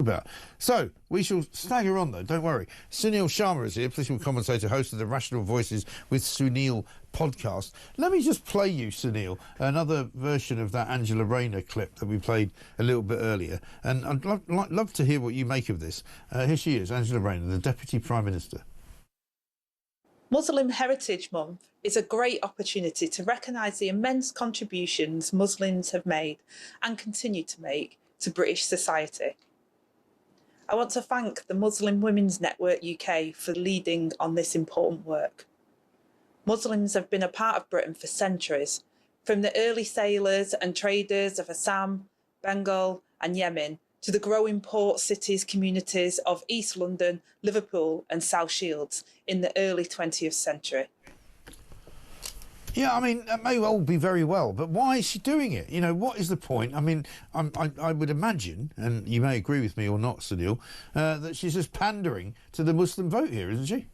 about. So, we shall stagger on, though, don't worry. Sunil Sharma is here, political commentator, host of the Rational Voices with Sunil podcast. Let me just play you, Sunil, another version of that Angela Rayner clip that we played a little bit earlier. And I'd love to hear what you make of this. Here she is, Angela Rayner, the Deputy Prime Minister. Muslim Heritage Month is a great opportunity to recognise the immense contributions Muslims have made and continue to make to British society. I want to thank the Muslim Women's Network UK for leading on this important work. Muslims have been a part of Britain for centuries, from the early sailors and traders of Assam, Bengal and Yemen to the growing port cities communities of East London, Liverpool and South Shields in the early 20th century. Yeah, I mean, that may well be very well, but why is she doing it? You know, what is the point? I mean, I would imagine, and you may agree with me or not, Sunil, that she's just pandering to the Muslim vote here, isn't she?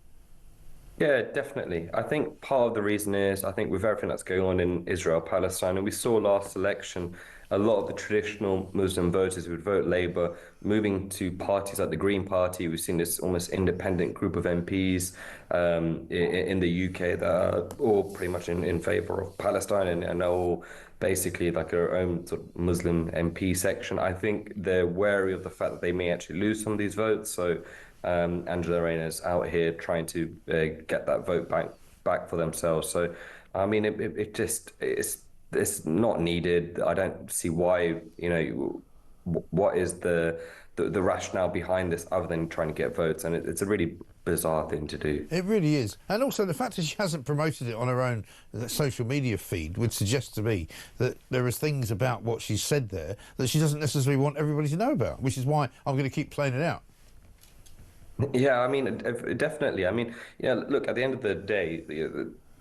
Yeah, definitely. I think part of the reason is, I think with everything that's going on in Israel, Palestine, and we saw last election, a lot of the traditional Muslim voters who would vote Labour moving to parties like the Green Party. We've seen this almost independent group of MPs in the UK that are all pretty much in favour of Palestine and are all basically like our own sort of Muslim MP section. I think they're wary of the fact that they may actually lose some of these votes. So Angela Rayner's out here trying to get that vote back for themselves. So, I mean, it's not needed. I don't see why, you know, what is the rationale behind this other than trying to get votes, and it's a really bizarre thing to do. It really is. And also the fact that she hasn't promoted it on her own social media feed would suggest to me that there are things about what she said there that she doesn't necessarily want everybody to know about, which is why I'm going to keep playing it out. Yeah, I mean, definitely. I mean, yeah, look, at the end of the day,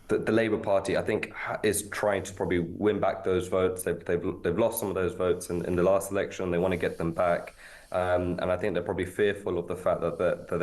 the Labour Party, I think, is trying to probably win back those votes. They've lost some of those votes in the last election. They want to get them back, and I think they're probably fearful of the fact that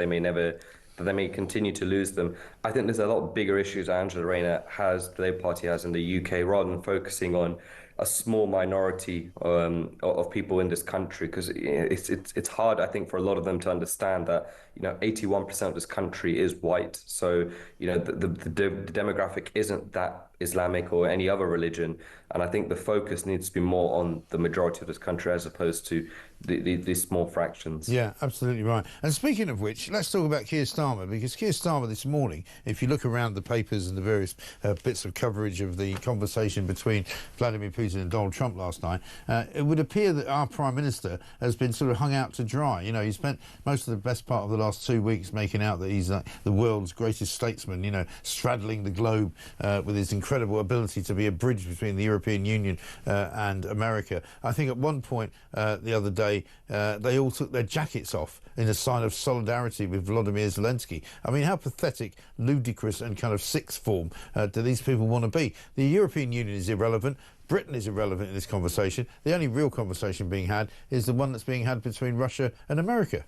they may continue to lose them. I think there's a lot bigger issues Angela Rayner has, the Labour Party has in the UK, rather than focusing on a small minority of people in this country, because it's hard, I think, for a lot of them to understand that, you know, 81% of this country is white. So, you know, the demographic isn't that Islamic or any other religion, and I think the focus needs to be more on the majority of this country as opposed to these small fractions. Yeah, absolutely right. And speaking of which, let's talk about Kier Starmer, because Kier Starmer this morning, if you look around the papers and the various bits of coverage of the conversation between Vladimir Putin and Donald Trump last night, it would appear that our Prime Minister has been sort of hung out to dry. You know, he spent most of the best part of the last 2 weeks making out that he's the world's greatest statesman, you know, straddling the globe with his incredible ability to be a bridge between the European Union and America. I think at one point the other day, they all took their jackets off in a sign of solidarity with Volodymyr Zelensky. I mean, how pathetic, ludicrous and kind of sixth form do these people want to be? The European Union is irrelevant. Britain is irrelevant in this conversation. The only real conversation being had is the one that's being had between Russia and America.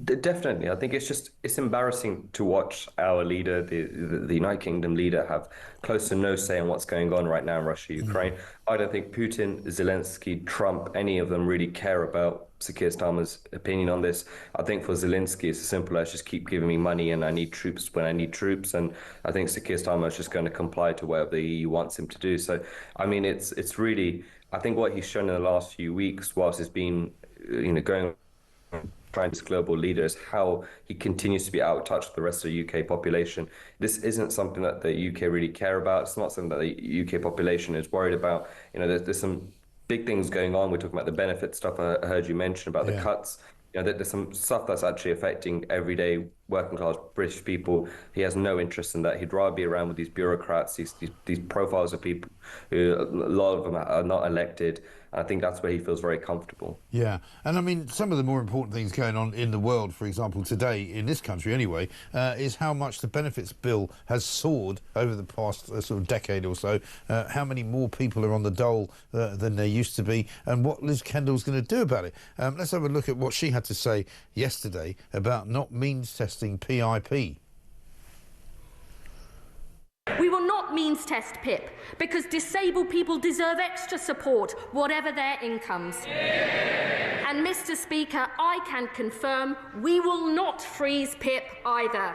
Definitely. I think it's embarrassing to watch our leader, the United Kingdom leader, have close to no say in what's going on right now in Russia, Ukraine. I don't think Putin, Zelensky, Trump, any of them really care about Sir Keir Starmer's opinion on this. I think for Zelensky, it's as simple as just keep giving me money and I need troops when I need troops. And I think Sir Keir Starmer is just going to comply to whatever the EU wants him to do. So, I mean, it's really, I think what he's shown in the last few weeks, whilst it's been, you know, going trying to global leader, is how he continues to be out of touch with the rest of the UK population. This isn't something that the UK really care about. It's not something that the UK population is worried about. You know, there's some big things going on. We're talking about the benefit stuff I heard you mention about the cuts. You know, there's some stuff that's actually affecting everyday working class British people. He has no interest in that. He'd rather be around with these bureaucrats, these profiles of people who, a lot of them are not elected. I think that's where he feels very comfortable. Yeah, and I mean, some of the more important things going on in the world, for example, today, in this country anyway, is how much the benefits bill has soared over the past sort of decade or so, how many more people are on the dole than there used to be, and what Liz Kendall's going to do about it. Let's have a look at what she had to say yesterday about not means testing PIP. We will not means test PIP because disabled people deserve extra support, whatever their incomes. Yeah. And, Mr. Speaker, I can confirm we will not freeze PIP either.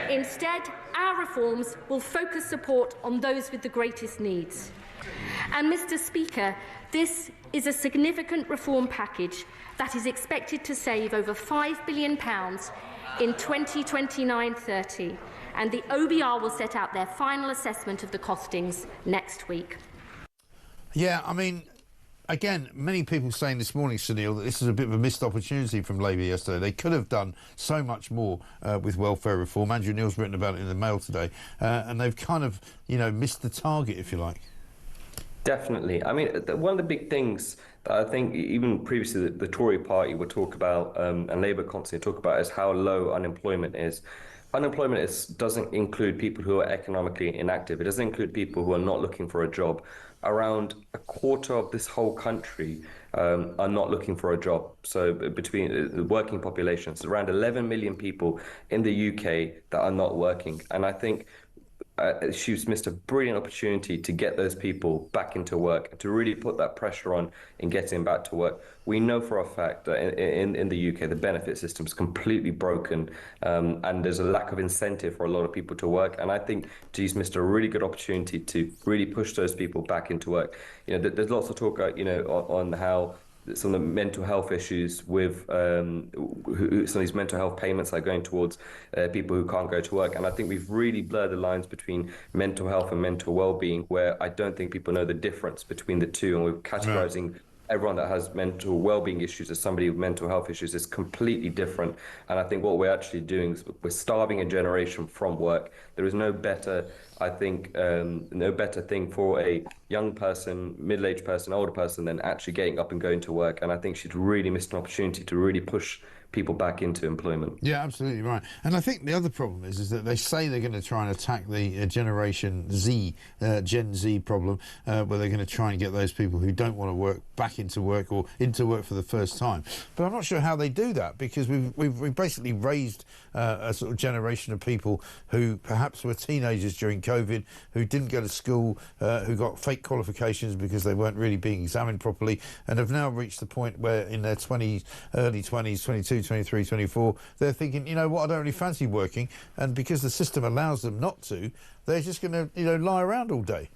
Instead, our reforms will focus support on those with the greatest needs. And, Mr. Speaker, this is a significant reform package that is expected to save over £5 billion in 2029-30, and the OBR will set out their final assessment of the costings next week. Yeah, I mean, again, many people saying this morning, Sunil, that this is a bit of a missed opportunity from Labour yesterday. They could have done so much more with welfare reform. Andrew Neil's written about it in the Mail today, and they've kind of, missed the target, if you like. Definitely. I mean, one of the big things that I think even previously the Tory party would talk about, and Labour constantly talk about, is how low unemployment is. Unemployment doesn't include people who are economically inactive. It doesn't include people who are not looking for a job. Around a quarter of this whole country are not looking for a job. So between the working populations, around 11 million people in the UK that are not working. And I think she's missed a brilliant opportunity to get those people back into work, to really put that pressure on in getting back to work. We know for a fact that in the UK, the benefit system is completely broken, and there's a lack of incentive for a lot of people to work. And I think she's missed a really good opportunity to really push those people back into work. There's lots of talk, on how some of the mental health issues with some of these mental health payments are going towards people who can't go to work. And I think we've really blurred the lines between mental health and mental well-being, where I don't think people know the difference between the two. And we're categorizing everyone that has mental well-being issues as somebody with mental health issues is completely different. And I think what we're actually doing is we're starving a generation from work. There is no better, I think, no better thing for a young person, middle-aged person, older person than actually getting up and going to work. And I think she's really missed an opportunity to really push people back into employment. Yeah, absolutely right. And I think the other problem is that they say they're going to try and attack the Generation Z, Gen Z problem, where they're going to try and get those people who don't want to work back into work or into work for the first time. But I'm not sure how they do that, because we've basically raised a sort of generation of people who perhaps were teenagers during COVID, who didn't go to school, who got fake qualifications because they weren't really being examined properly, and have now reached the point where in their 20s, early 20s, 22, 23, 24, they're thinking, you know what, I don't really fancy working, and because the system allows them not to, they're just going to, lie around all day.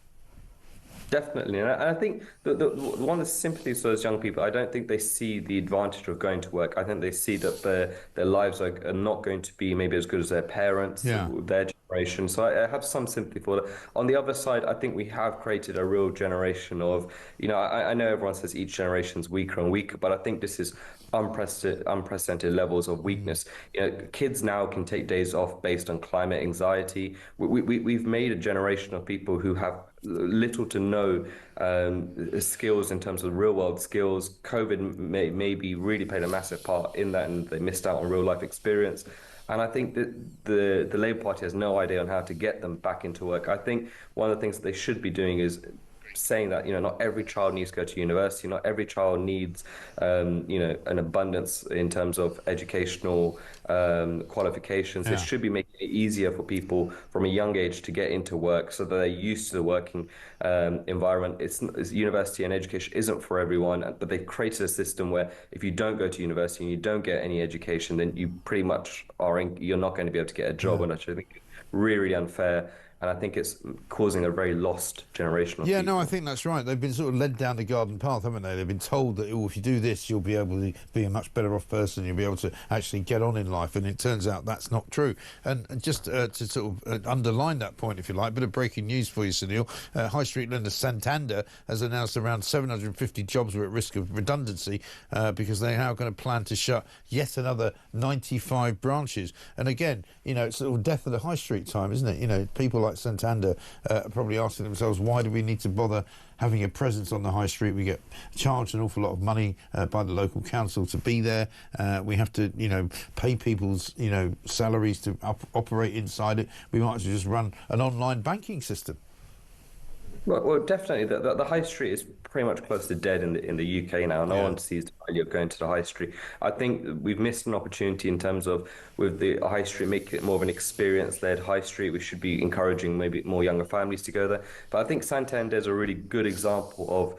Definitely, and I think the one of the sympathies for those young people, I don't think they see the advantage of going to work. I think they see that their lives are not going to be maybe as good as their parents, their generation. So I have some sympathy for that. On the other side, I think we have created a real generation of, I know everyone says each generation's weaker and weaker, but I think this is unprecedented levels of weakness. Kids now can take days off based on climate anxiety. We've made a generation of people who have little to no skills in terms of real world skills. COVID maybe really played a massive part in that, and they missed out on real life experience. And I think that the Labour Party has no idea on how to get them back into work. I think one of the things that they should be doing is saying that not every child needs to go to university, not every child needs an abundance in terms of educational qualifications. It should be making it easier for people from a young age to get into work, so that they're used to the working environment. It's university and education isn't for everyone, but they've created a system where if you don't go to university and you don't get any education, then you pretty much you're not going to be able to get a job, and I think it's really unfair. And I think it's causing a very lost generation of people. No, I think that's right. They've been sort of led down the garden path, haven't they? They've been told that, if you do this, you'll be able to be a much better off person, you'll be able to actually get on in life, and it turns out that's not true. And just to sort of underline that point, if you like, a bit of breaking news for you, Sunil. High Street lender Santander has announced around 750 jobs were at risk of redundancy because they're now going to plan to shut yet another 95 branches. And again, it's sort of death of the high street time, isn't it? People like Santander are probably asking themselves, why do we need to bother having a presence on the high street? We get charged an awful lot of money by the local council to be there. We have to, pay people's, salaries to operate inside it. We might as well just run an online banking system. Well, definitely. The high street is pretty much close to dead in the UK now. No Yeah. one sees the value of going to the high street. I think we've missed an opportunity in terms of with the high street, make it more of an experience-led high street. We should be encouraging maybe more younger families to go there. But I think Santander is a really good example of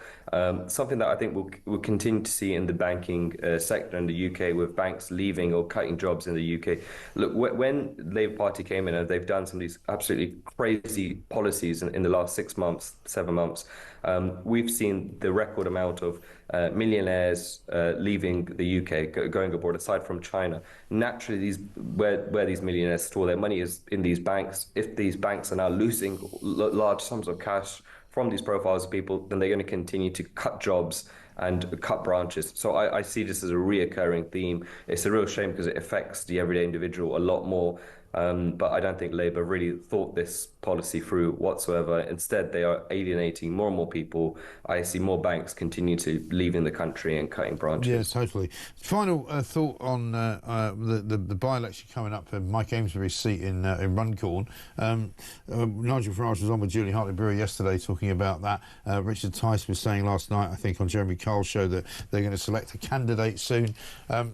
something that I think we'll continue to see in the banking sector in the UK with banks leaving or cutting jobs in the UK. Look, when Labour Party came in and they've done some of these absolutely crazy policies in the last 6 months, 7 months, we've seen the record amount of millionaires leaving the UK, going abroad, aside from China. Naturally, where these millionaires store their money is in these banks. If these banks are now losing large sums of cash from these profiles of people, then they're going to continue to cut jobs and cut branches. So I see this as a reoccurring theme. It's a real shame because it affects the everyday individual a lot more. But I don't think Labour really thought this policy through whatsoever. Instead, they are alienating more and more people. I see more banks continue to leaving the country and cutting branches. Yeah, totally. Final thought on the by-election coming up for Mike Amesbury's seat in Runcorn. Nigel Farage was on with Julie Hartley-Brewer yesterday talking about that. Richard Tice was saying last night, I think, on Jeremy Kyle's show that they're going to select a candidate soon.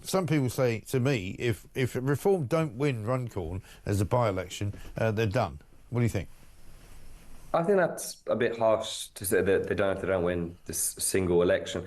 Some people say to me, if Reform don't win Runcorn as a by-election, they're done. What do you think? I think that's a bit harsh to say that they don't win this single election.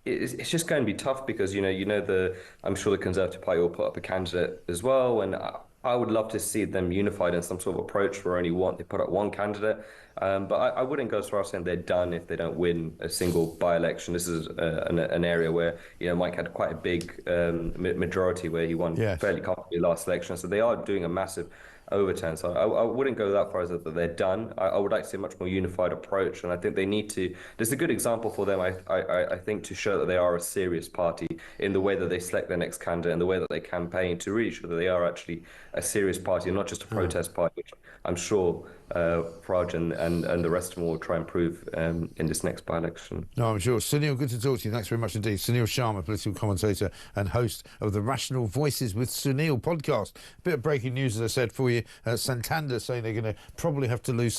It's just going to be tough because I'm sure the Conservative Party will put up a candidate as well, and I would love to see them unified in some sort of approach where they put up one candidate. But I wouldn't go as far as saying they're done if they don't win a single by-election. This is an area where Mike had quite a big majority where he won fairly comfortably last election. So they are doing a massive overturn. So I wouldn't go that far as that they're done. I would like to see a much more unified approach, and I think they need to. There's a good example for them, I think, to show that they are a serious party in the way that they select their next candidate and the way that they campaign to really show that they are actually a serious party and not just a protest party, which I'm sure Farage and the rest of them will try and prove in this next by-election. No, I'm sure. Sunil, good to talk to you. Thanks very much indeed. Sunil Sharma, political commentator and host of the Rational Voices with Sunil podcast. A bit of breaking news, as I said, for you. Santander saying they're going to probably have to lose